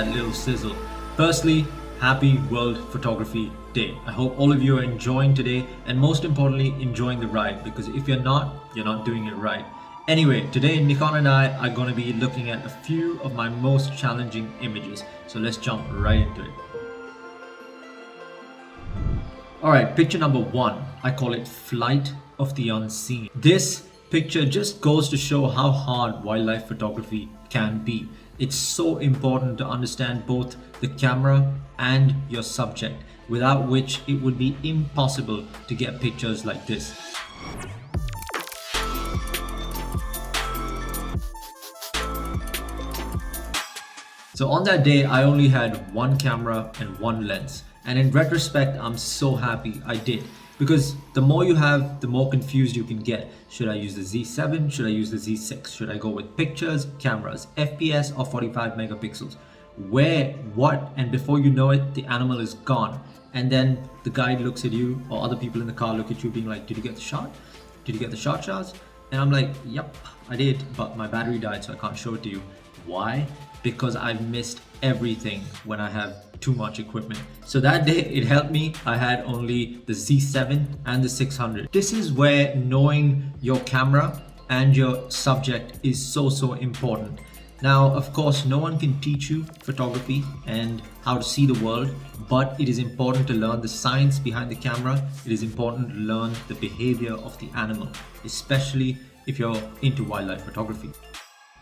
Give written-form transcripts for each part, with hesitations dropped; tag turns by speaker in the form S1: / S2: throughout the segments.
S1: that little sizzle. Firstly, happy World Photography Day. I hope all of you are enjoying today, and most importantly, enjoying the ride, because if you're not doing it right. Anyway, today Nikon and I are going to be looking at a few of my most challenging images. So let's jump right into it. Alright, picture number 1. I call it Flight of the Unseen. This picture just goes to show how hard wildlife photography can be. It's so important to understand both the camera and your subject, without which it would be impossible to get pictures like this. So on that day, I only had one camera and one lens. And in retrospect, I'm so happy I did. Because the more you have, the more confused you can get. Should I use the Z7? Should I use the Z6? Should I go with pictures, cameras, FPS, or 45 megapixels? Where, what, and before you know it, the animal is gone. And then the guide looks at you, or other people in the car look at you being like, did you get the shot? Did you get the shot, Shaaz? And I'm like, yep, I did, but my battery died, so I can't show it to you. Why? Because I've missed everything when I have too much equipment. So that day it helped me. I had only the Z7 and the 600. This is where knowing your camera and your subject is so important. Now, of course, no one can teach you photography and how to see the world, but it is important to learn the science behind the camera. It is important to learn the behavior of the animal, especially if you're into wildlife photography.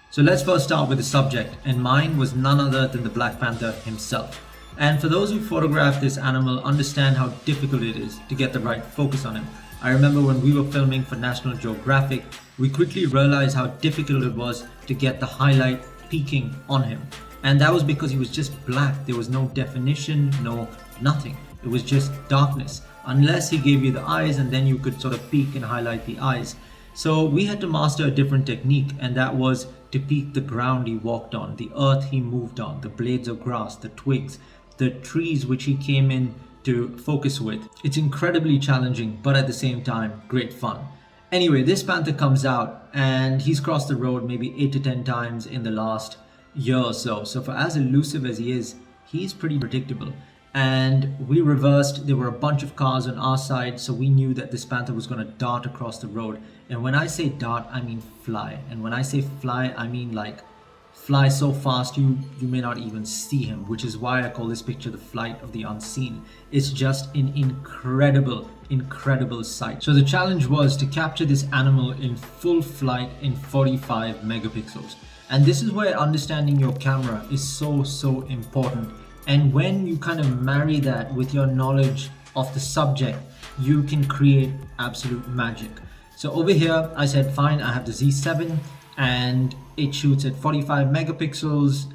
S1: So let's first start with the subject, and mine was none other than the Black Panther himself. And for those who photograph this animal, understand how difficult it is to get the right focus on him. I remember when we were filming for National Geographic, we quickly realized how difficult it was to get the highlight peaking on him. And that was because he was just black. There was no definition, nothing. It was just darkness, unless he gave you the eyes, and then you could sort of peak and highlight the eyes. So we had to master a different technique, and that was to peak the ground he walked on, the earth he moved on, the blades of grass, the twigs, the trees which he came in to focus with. It's incredibly challenging, but at the same time, great fun. Anyway, this panther comes out and he's crossed the road maybe 8 to 10 times in the last year or so. So for as elusive as he is, he's pretty predictable. And we reversed. There were a bunch of cars on our side, so we knew that this panther was going to dart across the road. And when I say dart, I mean fly. And when I say fly, I mean like fly so fast you may not even see him, which is why I call this picture the Flight of the Unseen. It's just an incredible sight. So the challenge was to capture this animal in full flight in 45 megapixels. And this is where understanding your camera is so important. And when you kind of marry that with your knowledge of the subject, you can create absolute magic. So over here, I said, fine, I have the Z7 and it shoots at 45 megapixels,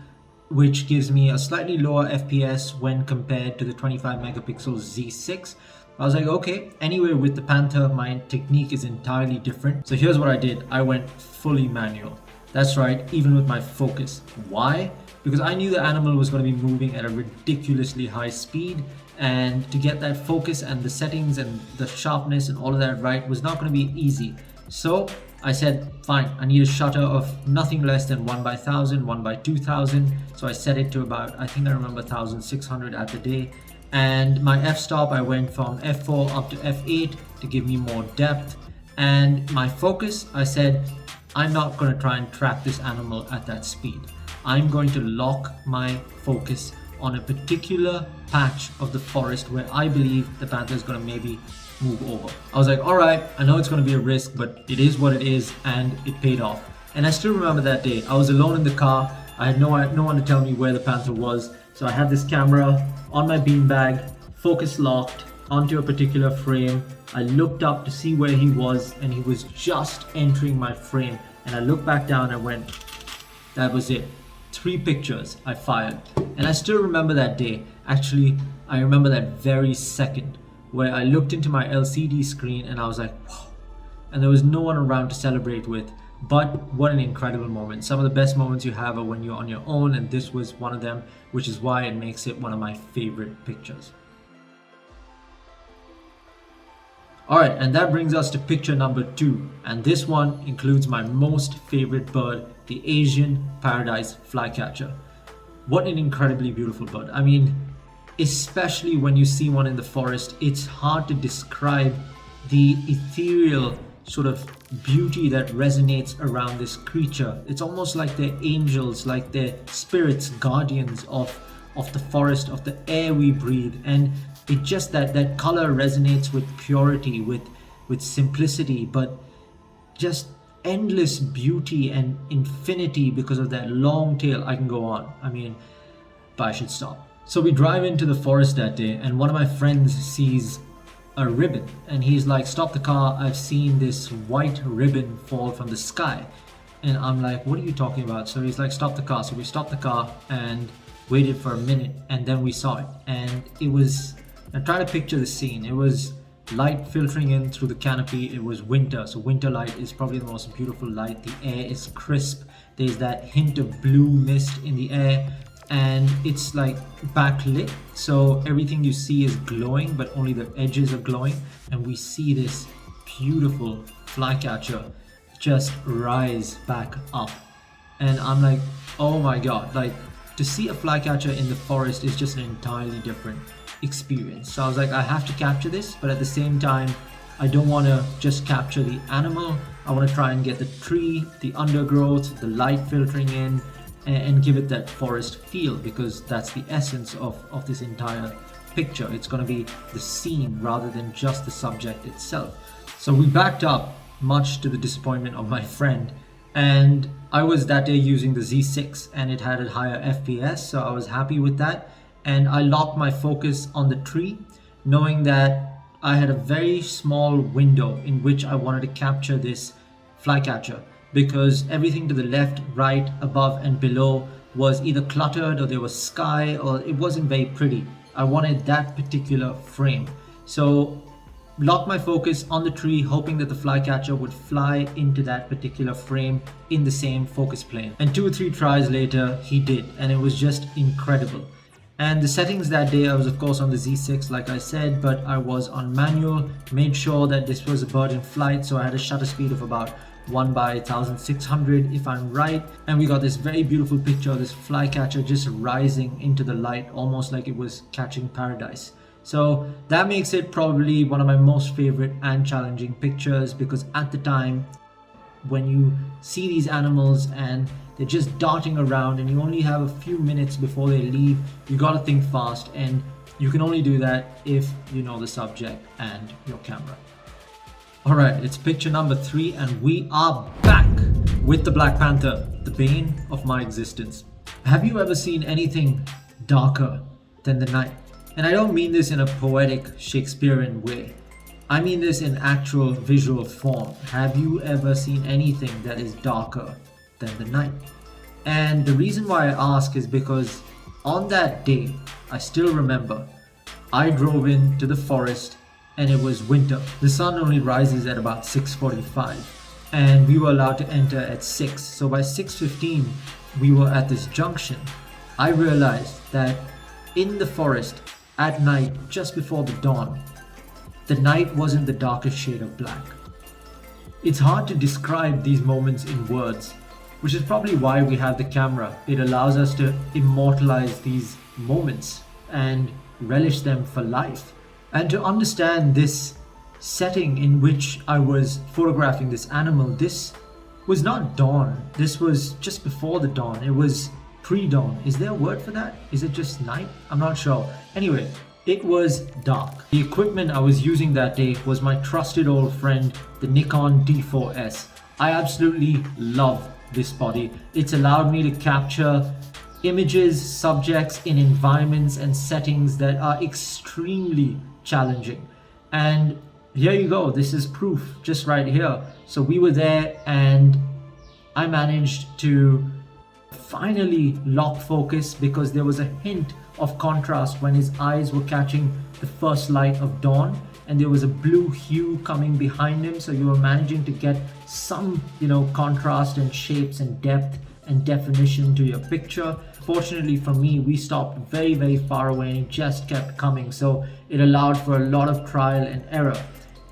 S1: which gives me a slightly lower FPS when compared to the 25 megapixels Z6. I was like, okay, anyway, with the Panther, my technique is entirely different. So here's what I did. I went fully manual. That's right, even with my focus. Why? Because I knew the animal was going to be moving at a ridiculously high speed, and to get that focus and the settings and the sharpness and all of that right was not going to be easy. So I said, fine, I need a shutter of nothing less than 1/1000, 1/2000. So I set it to about, I think I remember 1600 at the day. And my f-stop, I went from f4 up to f8 to give me more depth. And my focus, I said, I'm not going to try and track this animal at that speed. I'm going to lock my focus on a particular patch of the forest where I believe the panther is going to maybe move over. I was like, all right, I know it's going to be a risk, but it is what it is, and it paid off. And I still remember that day. I was alone in the car. I had no one to tell me where the panther was. So I had this camera on my beanbag, focus locked onto a particular frame. I looked up to see where he was, and he was just entering my frame. And I looked back down and went, that was it. 3 pictures I fired. And I still remember that day. Actually, I remember that very second where I looked into my LCD screen and I was like, whoa. And there was no one around to celebrate with. But what an incredible moment. Some of the best moments you have are when you're on your own, and this was one of them, which is why it makes it one of my favorite pictures. Alright, and that brings us to picture number 2, and this one includes my most favorite bird, the Asian paradise flycatcher. What an incredibly beautiful bird. I mean, especially when you see one in the forest, it's hard to describe the ethereal sort of beauty that resonates around this creature. It's almost like they're angels, like they're spirits, guardians of the forest, of the air we breathe. And it just that color resonates with purity, with simplicity, but just endless beauty and infinity because of that long tail. I can go on. I mean, but I should stop. So we drive into the forest that day, and one of my friends sees a ribbon, and he's like, "Stop the car, I've seen this white ribbon fall from the sky." And I'm like, "What are you talking about?" So he's like, "Stop the car." So we stopped the car and waited for a minute, and then we saw it. And it was, I'm trying to picture the scene. It was light filtering in through the canopy. It was winter, so winter light is probably the most beautiful light. The air is crisp. There's that hint of blue mist in the air, and it's like backlit, so everything you see is glowing, but only the edges are glowing. And we see this beautiful flycatcher just rise back up, and I'm like, oh my god, like, to see a flycatcher in the forest is just an entirely different experience. So I was like, I have to capture this, but at the same time, I don't want to just capture the animal. I want to try and get the tree, the undergrowth, the light filtering in, and give it that forest feel, because that's the essence of this entire picture. It's going to be the scene rather than just the subject itself. So we backed up, much to the disappointment of my friend, and I was that day using the Z6 and it had a higher FPS, so I was happy with that. And I locked my focus on the tree, knowing that I had a very small window in which I wanted to capture this flycatcher, because everything to the left, right, above and below was either cluttered, or there was sky, or it wasn't very pretty. I wanted that particular frame. So locked my focus on the tree, hoping that the flycatcher would fly into that particular frame in the same focus plane. And 2 or 3 tries later, he did, and it was just incredible. And the settings that day, I was of course on the Z6 like I said, but I was on manual, made sure that this was a bird in flight, so I had a shutter speed of about 1/1600 if I'm right. And we got this very beautiful picture of this flycatcher just rising into the light, almost like it was catching paradise. So that makes it probably one of my most favorite and challenging pictures, because at the time when you see these animals and they're just darting around and you only have a few minutes before they leave, you gotta think fast, and you can only do that if you know the subject and your camera. Alright, it's picture number 3 and we are back with the Black Panther, the bane of my existence. Have you ever seen anything darker than the night? And I don't mean this in a poetic Shakespearean way. I mean this in actual visual form. Have you ever seen anything that is darker than the night? And the reason why I ask is because on that day, I still remember, I drove into the forest and it was winter. The sun only rises at about 6:45 and we were allowed to enter at 6. So by 6:15, we were at this junction. I realized that in the forest at night, just before the dawn, the night wasn't the darkest shade of black. It's hard to describe these moments in words, which is probably why we have the camera. It allows us to immortalize these moments and relish them for life. And to understand this setting in which I was photographing this animal, this was not dawn. This was just before the dawn. It was pre-dawn. Is there a word for that? Is it just night? I'm not sure. Anyway, it was dark. The equipment I was using that day was my trusted old friend, the Nikon D4S. I absolutely love this body. It's allowed me to capture images, subjects in environments and settings that are extremely challenging. And here you go, this is proof just right here. So we were there and I managed to finally lock focus, because there was a hint of contrast when his eyes were catching the first light of dawn, and there was a blue hue coming behind him, so you were managing to get some, contrast and shapes and depth and definition to your picture. Fortunately for me, we stopped very, very far away and it just kept coming, so it allowed for a lot of trial and error.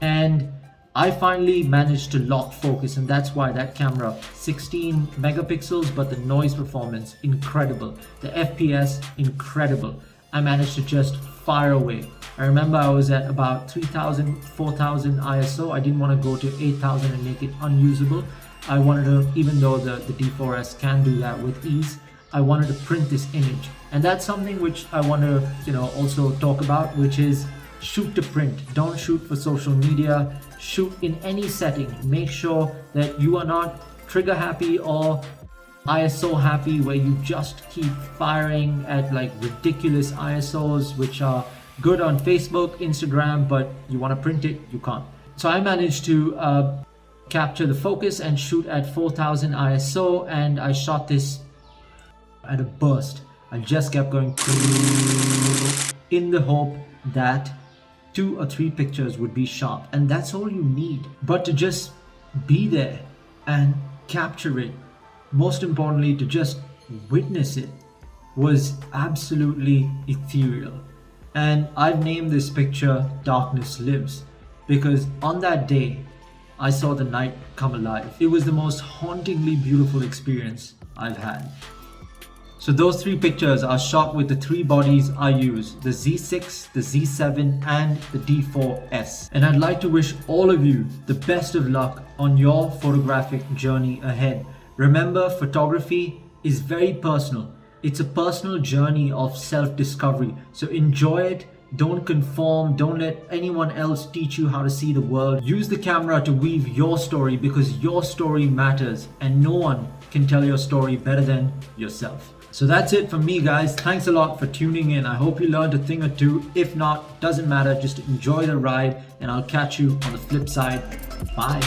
S1: And I finally managed to lock focus, and that's why that camera, 16 megapixels, but the noise performance, incredible. The FPS, incredible. I managed to just fire away. I remember I was at about 3000, 4000 ISO. I didn't want to go to 8000 and make it unusable. I wanted to, even though the D4S can do that with ease, I wanted to print this image. And that's something which I want to, also talk about, which is shoot to print. Don't shoot for social media. Shoot in any setting. Make sure that you are not trigger happy or ISO happy, where you just keep firing at like ridiculous ISOs, which are good on Facebook, Instagram, but you want to print it, you can't. So I managed to capture the focus and shoot at 4000 ISO, and I shot this at a burst. I just kept going in the hope that 2 or 3 pictures would be sharp, and that's all you need. But to just be there and capture it, most importantly to just witness it, was absolutely ethereal. And I've named this picture Darkness Lives, because on that day I saw the night come alive. It was the most hauntingly beautiful experience I've had. So those 3 pictures are shot with the 3 bodies I use, the Z6, the Z7 and the D4S. And I'd like to wish all of you the best of luck on your photographic journey ahead. Remember, photography is very personal. It's a personal journey of self-discovery. So enjoy it. Don't conform. Don't let anyone else teach you how to see the world. Use the camera to weave your story, because your story matters and no one can tell your story better than yourself. So that's it from me, guys. Thanks a lot for tuning in. I hope you learned a thing or two. If not, doesn't matter. Just enjoy the ride, and I'll catch you on the flip side. Bye.